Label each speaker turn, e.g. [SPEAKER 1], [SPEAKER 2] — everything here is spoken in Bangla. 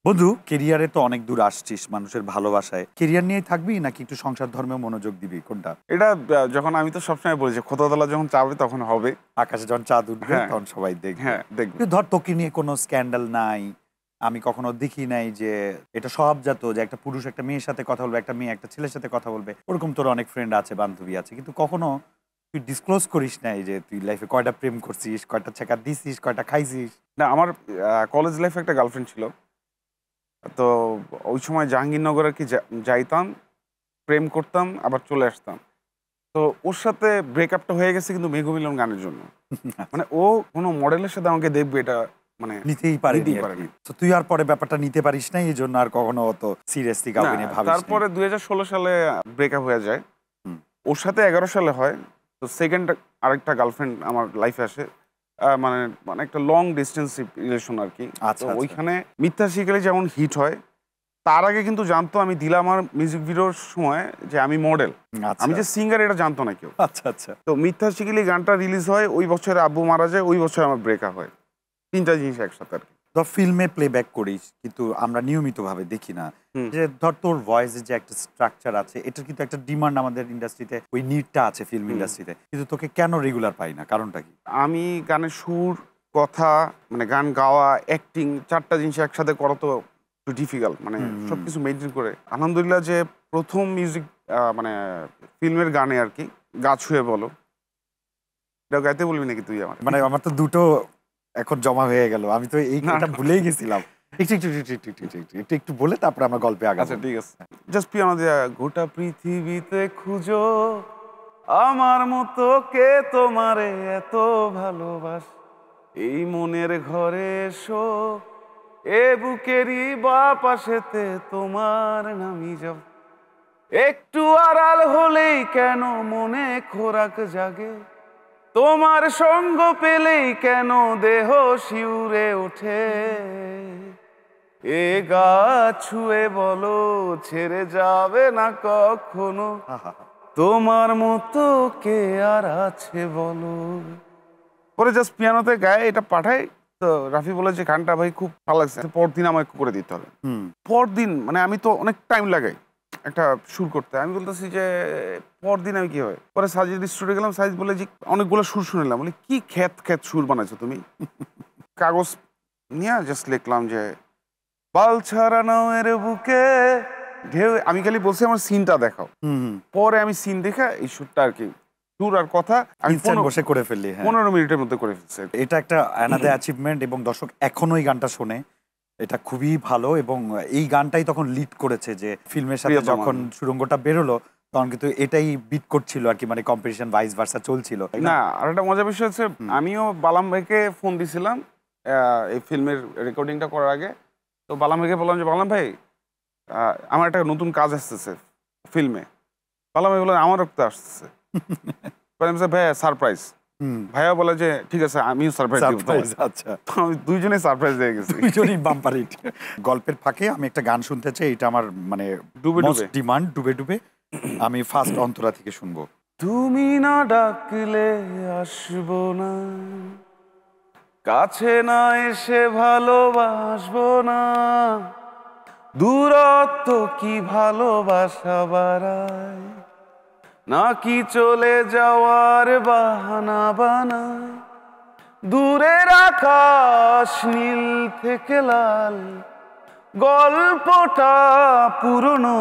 [SPEAKER 1] বন্ধু, কেরিয়ারে তো অনেক দূর আসছিস মানুষের ভালোবাসায়। কেরিয়ার নিয়েই থাকবি নাকি একটু সংসার ধর্মে মনোযোগ দিবি, কোনটা?
[SPEAKER 2] এটা যখন আমি তো সবসময় বলি যে খোদাতলা যখন চাবে তখন হবে।
[SPEAKER 1] আকাশে যখন চাঁদ উঠবে
[SPEAKER 2] হ্যাঁ
[SPEAKER 1] তখন সবাই দেখবে।
[SPEAKER 2] হ্যাঁ দেখবে।
[SPEAKER 1] তুই ধর, তোকে নিয়ে কোনো স্ক্যান্ডাল নাই, আমি কখনো দেখি নাই যে এটা স্বভাবজাত যে একটা পুরুষ একটা মেয়ের সাথে কথা বলবে, একটা মেয়ে একটা ছেলের সাথে কথা বলবে, ওরকম তোর অনেক ফ্রেন্ড আছে, বান্ধবী আছে, কিন্তু কখনো তুই ডিসক্লোজ করিস নাই যে তুই লাইফে কয়টা প্রেম করছিস, কয়টা ছেঁকা দিছিস, কয়টা খাইছিস।
[SPEAKER 2] না, আমার কলেজ লাইফে একটা গার্লফ্রেন্ড ছিল। তো ওই সময় জাহাঙ্গীরনগর আর কি যাইতাম, প্রেম করতাম, আবার চলে আসতাম। তো ওর সাথে ব্রেকআপটা হয়ে গেছে কিন্তু মেঘমিলন গানের জন্য। মানে ও কোনো মডেলের সাথে আমাকে দেখবে এটা মানে
[SPEAKER 1] নিতেই পারেনি
[SPEAKER 2] নিতেই
[SPEAKER 1] আর
[SPEAKER 2] পারেনি।
[SPEAKER 1] কি। তো তুই আর পরে ব্যাপারটা নিতে পারিস নাই, এই জন্য আর কখনো অত সিরিয়াসলি
[SPEAKER 2] না,
[SPEAKER 1] কাউকে নিয়ে ভাবিস নাই।
[SPEAKER 2] তারপরে 2016 সালে ব্রেকআপ হয়ে যায়।
[SPEAKER 1] হুম।
[SPEAKER 2] ওর সাথে 11 সালে হয়। তো সেকেন্ড আরেকটা গার্লফ্রেন্ড আমার লাইফে আসে। মানে মানে একটা লং ডিস্টেন্স রিলেশন আর কি। তো
[SPEAKER 1] আচ্ছা, আচ্ছা।
[SPEAKER 2] ওইখানে মিথ্যা শিকারি যেমন হিট হয়, তার আগে কিন্তু জানতো আমি দিলাম আমার মিউজিক ভিডিওর সময় যে আমি মডেল।
[SPEAKER 1] আচ্ছা,
[SPEAKER 2] আমি যে সিঙ্গার এটা জানতো না কেউ।
[SPEAKER 1] আচ্ছা, আচ্ছা।
[SPEAKER 2] তো মিথ্যা শিকারি গানটা রিলিজ হয়, ওই বছরে আব্বু মারা যায়, ওই বছর আমার ব্রেকআপ হয়। ৩টা জিনিস একসাথে আর কি।
[SPEAKER 1] ধর ফিল্মে প্লেব্যাক করিস, কিন্তু আমরা নিয়মিতভাবে দেখি না।
[SPEAKER 2] হুম।
[SPEAKER 1] যে ধর তোর ভয়েসের যে একটা স্ট্রাকচার আছে, এটার কিন্তু একটা ডিমান্ড আমাদের ইন্ডাস্ট্রিতে, ওই নিডটা আছে ফিল্ম ইন্ডাস্ট্রিতে, কিন্তু তোকে কেন রেগুলার পাই না, কারণটা কি?
[SPEAKER 2] আমি গানের সুর, কথা, মানে গান গাওয়া, অ্যাক্টিং ৪টা জিনিস একসাথে করা তো একটু ডিফিকাল্ট। মানে সবকিছু মেনটেন করে আলহামদুলিল্লাহ যে প্রথম মিউজিক মানে ফিল্মের গানে আর কি, গা ছুঁয়ে বলো, এটা গাইতে বলবি নাকি তুই আমার?
[SPEAKER 1] মানে আমার তো দুটো এখন জমা হয়ে গেল, আমি তো
[SPEAKER 2] না,
[SPEAKER 1] এটা ভুলেই গেছিলাম। একটু একটু একটু একটু একটু একটু একটু একটু বলে তারপরে আমরা গল্পে
[SPEAKER 2] আচ্ছা
[SPEAKER 1] আগাবো।
[SPEAKER 2] ঠিক আছে। জাস্ট পিয়ানো দিয়া গোটা পৃথিবীতে খুঁজো আমার মতো কে তোমারে এত ভালোবাস, এই মনের ঘরে এসো, এ বুকেরই বা পাশেতে তোমার নামি যাব, একটু আড়াল হলেই কেন মনে খোরাক জাগে, তোমার সঙ্গ পেলেই কেন দেহ শিউরে ওঠে, এ গা ছুঁয়ে বলো ছেড়ে যাবে না কখনো,
[SPEAKER 1] আহা,
[SPEAKER 2] তোমার মতো কে আর আছে বলো। পরে জাস্ট পিয়ানোতে গায়ে এটা পাঠাই। তো রাফি বলে যে গানটা ভাই খুব ভালো লাগছে, পরদিন আমাকে করে দিতে হবে।
[SPEAKER 1] হুম।
[SPEAKER 2] পরদিন মানে আমি তো অনেক টাইম লাগাই একটা সুর করতে। আমি বলতেছি যে পরদিন আমি কি হয়, পরে সাজিদ স্টুডিও গেলাম, সাজিদ বলে যে অনেকগুলো সুর শুনলাম, বলে কি খ্যাত খ্যাত সুর বানাইছো তুমি। কাগজ নিয়ে জাস্ট লিখলাম যে পাল ছাড়া নাওয়ের বুকে ঢেউ, আমি খালি বলছি আমার সিনটা দেখাও।
[SPEAKER 1] হুম।
[SPEAKER 2] পরে আমি সিন দেখে এই সুরটা আর কি, সুর আর কথা আমি
[SPEAKER 1] ইনস্ট্যান্ট বসে করে ফেললি, হ্যাঁ।
[SPEAKER 2] 15 মিনিটের মধ্যে করে ফেলছি।
[SPEAKER 1] এটা একটা অ্যানাদার অ্যাচিভমেন্ট, এবং দর্শক এখনো এই গানটা শোনে। এটা খুবই ভালো, এবং এই গানটাই তখন লিড করেছে যে ফিল্মের সাথে
[SPEAKER 2] প্রিয়তমা।
[SPEAKER 1] যখন সুড়ঙ্গটা বেরোলো তখন কিন্তু এটাই বিট করছিল আর কি, মানে কম্পিটিশন ভাইস ভার্সা চলছিল, তাই না?
[SPEAKER 2] না, আর একটা মজার বিষয় হচ্ছে আমিও বালাম ভাইকে ফোন দিছিলাম এই ফিল্মের রেকর্ডিংটা করার আগে। তো বালাম ভাইকে বললাম যে বালাম ভাই আমার একটা নতুন কাজ আসতেছে ফিল্মে। বালাম ভাই বললেন আমারও তো আসতেছে। ভাই সারপ্রাইজ।
[SPEAKER 1] হুম।
[SPEAKER 2] ভাইয়া বলে যে ঠিক আছে আমিও সারপ্রাইজ দিব তোমার।
[SPEAKER 1] সারপ্রাইজ, আচ্ছা।
[SPEAKER 2] তো আমি দুইজনেই সারপ্রাইজ দিয়ে গেছি।
[SPEAKER 1] দুইজনই বাম্পার হিট। গল্পের ফাঁকে আমি একটা গান শুনতে চাই, এটা আমার মানে
[SPEAKER 2] ডুবে
[SPEAKER 1] মোস্ট
[SPEAKER 2] ডুবে।
[SPEAKER 1] ডিমান্ড, ডুবে ডুবে। আমি ফার্স্ট অন্তরা থেকে শুনবো।
[SPEAKER 2] তুমি না ডাকলে আসবো না, কাছে না এসে ভালোবাসবো না, দূরত্ব কি ভালোবাসা বাড়ায়, নাকি চলে যাওয়ার বাহানা বানায়, দূরের আকাশ নীল থেকে লাল, গল্পটা পুরনো